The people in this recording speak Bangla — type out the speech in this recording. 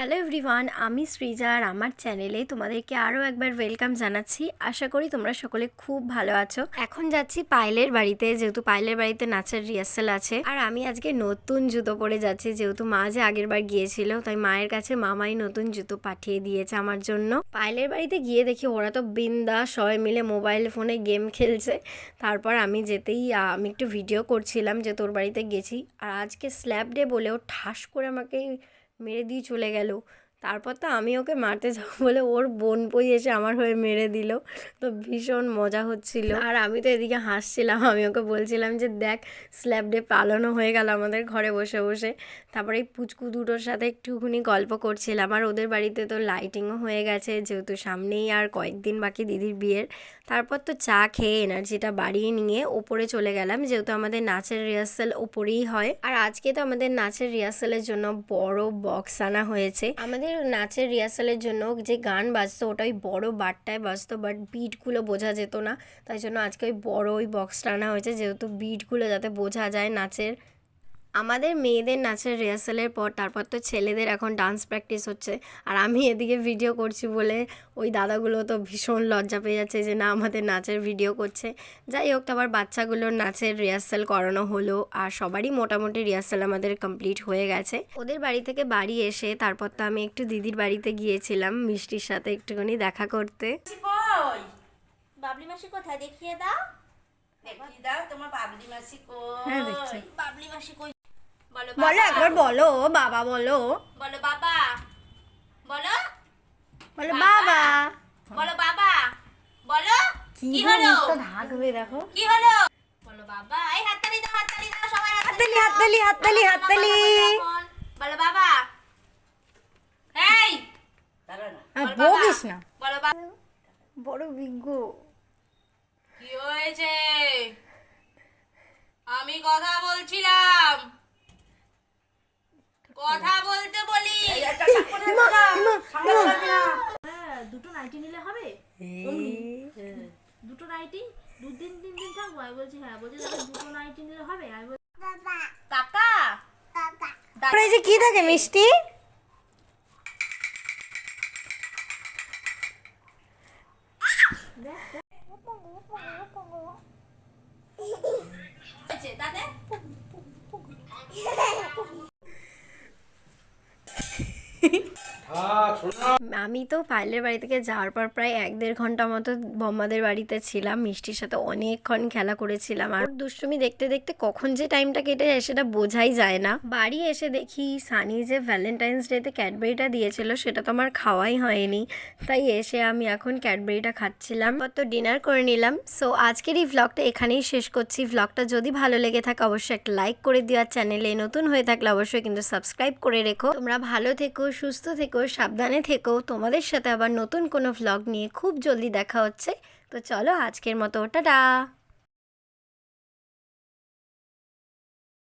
হ্যালো এভরিওয়ান, আমি সৃজা আর আমার চ্যানেলে তোমাদেরকে আরও একবার ওয়েলকাম জানাচ্ছি। আশা করি তোমরা সকলে খুব ভালো আছো। এখন যাচ্ছি পায়েলের বাড়িতে, যেহেতু পায়েলের বাড়িতে নাচের রিহার্সাল আছে। আর আমি আজকে নতুন জুতো পরে যাচ্ছি, যেহেতু মা যে আগের বার গিয়েছিল, তাই মায়ের কাছে মামাই নতুন জুতো পাঠিয়ে দিয়েছে আমার জন্য। পায়েলের বাড়িতে গিয়ে দেখি ওরা তো বিন্দাস সবাই মিলে মোবাইল ফোনে গেম খেলছে। তারপর আমি যেতেই আমি একটু ভিডিও করছিলাম যে তোর বাড়িতে গেছি। আর আজকে স্ল্যাব ডে বলেও ঠাস করে আমাকে মেরে দিয়ে চলে গেল। তারপর তো আমি ওকে মারতে যাবো বলে ওর বোনপোই এসে আমার হয়ে মেরে দিল। তো ভীষণ মজা হচ্ছিল, আর আমি তো এদিকে হাসছিলাম। আমি ওকে বলছিলাম যে দেখ, স্ল্যাব ডে পালনও হয়ে গেল আমাদের ঘরে বসে বসে। তারপরে এই পুচকু দুটোর সাথে একটুখানি গল্প করছিলাম। আর ওদের বাড়িতে তো লাইটিংও হয়ে গেছে, যেহেতু সামনেই আর কয়েকদিন বাকি দিদির বিয়ের। তারপর তো চা খেয়ে এনার্জিটা বাড়িয়ে নিয়ে ওপরে চলে গেলাম, যেহেতু আমাদের নাচের রিহার্সাল ওপরেই হয়। আর আজকে তো আমাদের নাচের রিহার্সালের জন্য বড় বক্স আনা হয়েছে। আমাদের নাচের রিহার্সালের জন্য যে গান বাজতো ওটা ওই বড় বারটায় বাজতো, বাট বিটগুলো বোঝা যেত না। তাই জন্য আজকে ওই বড় ওই বক্সটা আনা হয়েছে, যেহেতু বিটগুলো যাতে বোঝা যায় নাচের। আমাদের মেয়েদের নাচের রিহার্সালের পর তারপর তো ছেলেদের এখন ডান্স প্র্যাকটিস হচ্ছে। আর আমি এদিকে ভিডিও করছি বলে ওই দাদাগুলো তো ভীষণ লজ্জা পেয়ে যাচ্ছে যে না, আমাদের নাচের ভিডিও করছে। যাই হোক, আবার বাচ্চাগুলোর নাচের রিহার্সাল করানো হলো। আর সবারই মোটামুটি রিহার্সাল আমাদের কমপ্লিট হয়ে গেছে। ওদের বাড়ি থেকে বাড়ি এসে তারপর তো আমি একটু দিদির বাড়িতে গিয়েছিলাম মিষ্টির সাথে একটুখানি দেখা করতে। বাবলি মাসি কোথায় দেখিয়ে দাও, দেখিয়ে দাও তোমার বাবলি মাসি কই। হ্যাঁ দেখছি, বাবলি মাসি কই বলো, বলো একবার, বলো বাবা, বলো বলো বাবা, বলো বলো বাবা, বলো বাবা, বলো কি হলো, ঢাকবে দেখো কি হলো, বলো বাবা। এই হাততালি দাও, হাততালি দাও সবাই, হাততালি হাততালি হাততালি হাততালি। বলো বাবা। এই দাঁড়া না, বলিস না, বলো বাবা। বড় বিজ্ঞ। কি হয়েছে? আমি কথা বলছিলাম, কথা বলতে বলি। দুটো নাইটি নিলে হবে? দুটো নাইটি 2-3 দিন থাকবো? আমি বলছি হ্যাঁ। বলছি দুটো নাইটি নিলে হবে? আমি বলছি কাকা এই যে কি থাকে মিষ্টি? দাদা আমি তো পায়েলের বাড়ি থেকে যাওয়ার পর প্রায় 1-1.5 ঘন্টা মতো বম্মাদের বাড়িতে ছিলাম। মিষ্টির সাথে অনেকক্ষণ খেলা করেছিলাম। আর দুষ্টুমি দেখতে দেখতে কখন যে টাইমটা কেটে যায় সেটা বোঝাই যায় না। বাড়ি এসে দেখি সানি যে ভ্যালেন্টাইন্স ডেতে ক্যাডবেরিটা দিয়েছিল সেটা তো আমার খাওয়াই হয়নি। তাই এসে আমি এখন ক্যাডবেরিটা খাচ্ছিলাম। তো ডিনার করে নিলাম। সো আজকের এই ভ্লগটা এখানেই শেষ করছি। ভ্লগটা যদি ভালো লেগে থাকে অবশ্যই একটা লাইক করে দিও। আর চ্যানেলে নতুন হয়ে থাকলে অবশ্যই কিন্তু সাবস্ক্রাইব করে রেখো। তোমরা ভালো থেকো, সুস্থ থেকো, সাবধানে থেকো। তোমাদের সাথে আবার নতুন কোনো ভ্লগ নিয়ে খুব জলদি দেখা হচ্ছে। তো চলো আজকের মতো টাটা।